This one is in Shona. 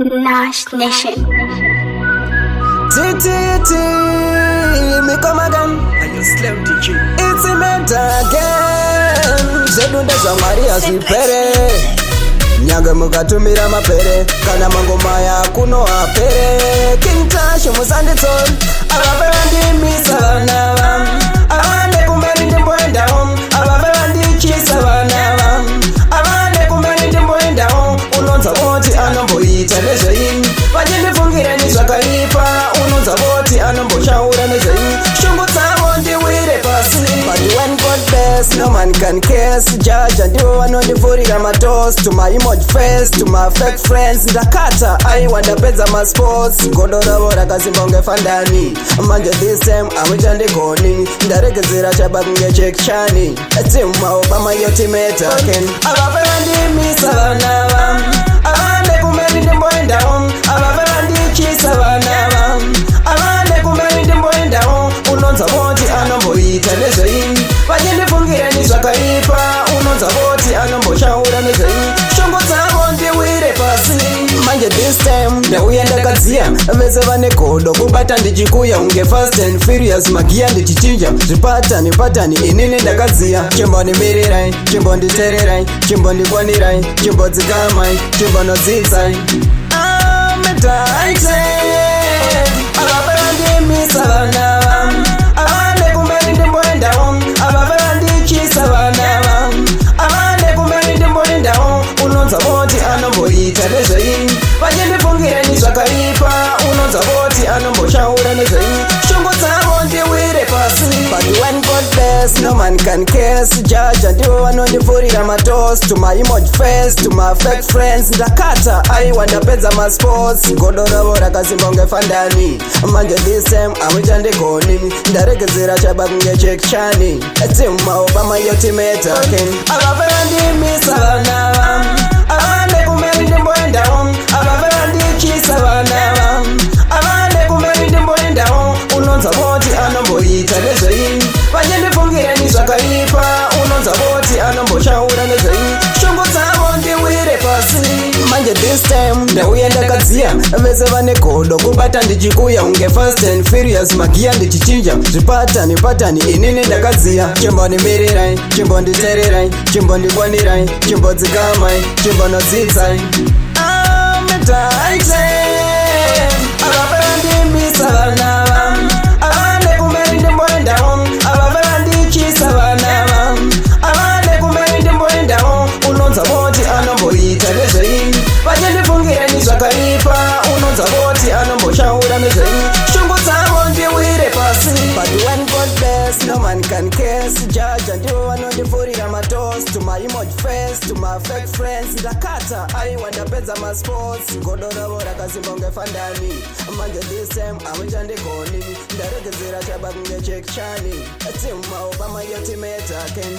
Nash Nation. TTT, me come again. And you slam DJ. It's a mental again. Zedunda za Maria zipere. Nyaga mukatumira mapere. Kana mangoma ya kuno apere. King Tash musanditson. Ababerandi misavana. Abande kumbeni ndimboenda home. Ababerandi chisavana. Abande kumbeni ndimboenda home. Unonza woti anomboita nezveini. Vachindifungira nezvakaipa. Unonza woti anomboshaura nezveini. Shungu dzavo ndiwire pasi. But when God bless, no man can curse. Judge ndiwo vanondivhurira madoors. To my image face, to my fake friends. Ndakata aiwa ndapedza masports. Godo ravo rakazimba unge fandani. Manje this time amuchandigoni. Ndaregedzera chaba kunge chekchani. Team Obama yotimeta ken. Ababerandimisa vanava. Abande kumbeni ndimboenda home. Ababerandichisa vanava. Abande kumbeni ndimboenda home. Unonza woti anomboita nezveini. Vachindifungira nezvakaipa. Unonza woti anomboshaura nezveini. Shungu dzavo ndiwire pasi. Manje this time ndauya ndakadziya. Vese vane godo kubata ndichikuya unge fast and furious. Magia ndichichinja zvipatani inini ndakadziya. Chimbondimirirai, chimbonditererai, chimbondikwanirai, chimbodzikamai, chimbonodzitsai. Ametaite ababerandimisa vanava. Abande kumbeni ndimboenda home. Ababerandichisa vanava. Abande kumbeni ndimboenda home. Unonza woti anomboita nezveini. Vachindifungira nezvakaipa. Unonza woti anomboshaura nezveini. Shungu dzavo ndiwire pasi. But when God bless, no man can curse. Judge ndiwo vanondivhurira madoors. To my image face, to my fake friends. Ndakata aiwa ndapedza masports. Godo ravo rakazimba unge fandani. Manje this time amuchandigoni. Ndaregedzera chaba kunge chekchani. Team Obama yotimeta ken. Ababerandimisa vanava. Abande kumbeni ndimboenda home. Ababerandichisa vanava. Abande kumbeni ndimboenda home. Unonza woti anomboita nezveini. Vachindifungira nezvakaipa. Unonza woti anomboshaura nezveini. Shungu dzavo ndiwire pasi. Manje this time ndauya ndakadziya. Vese vane godo kubata ndichikuya unge fast and furious. Magia ndichichinja zvipatani inini ndakadziya. Chimbondimirirai, chimbonditererai, chimbondikwanirai, chimbodzikamai, chimbonodzitsai. Ametaite ababerandimisa vanava. Abande kumbeni ndimboenda home. Ababerandichisa vanava. Abande kumbeni ndimboenda home. Unonza woti anomboita nezveini. Vachindifungira nezvakaipa. Unonza woti anomboshaura nezveini. Shungu dzavo ndiwire pasi. But when God bless, no man can curse. Judge ndiwo vanondivhurira madoors. To my image face, to my fake friends. Ndakata aiwa ndapedza masports. Godo ravo rakazimba unge fandani. Manje this time amuchandigoni. Ndaregedzera chaba kunge chekchani. Team Obama yotimeta ken.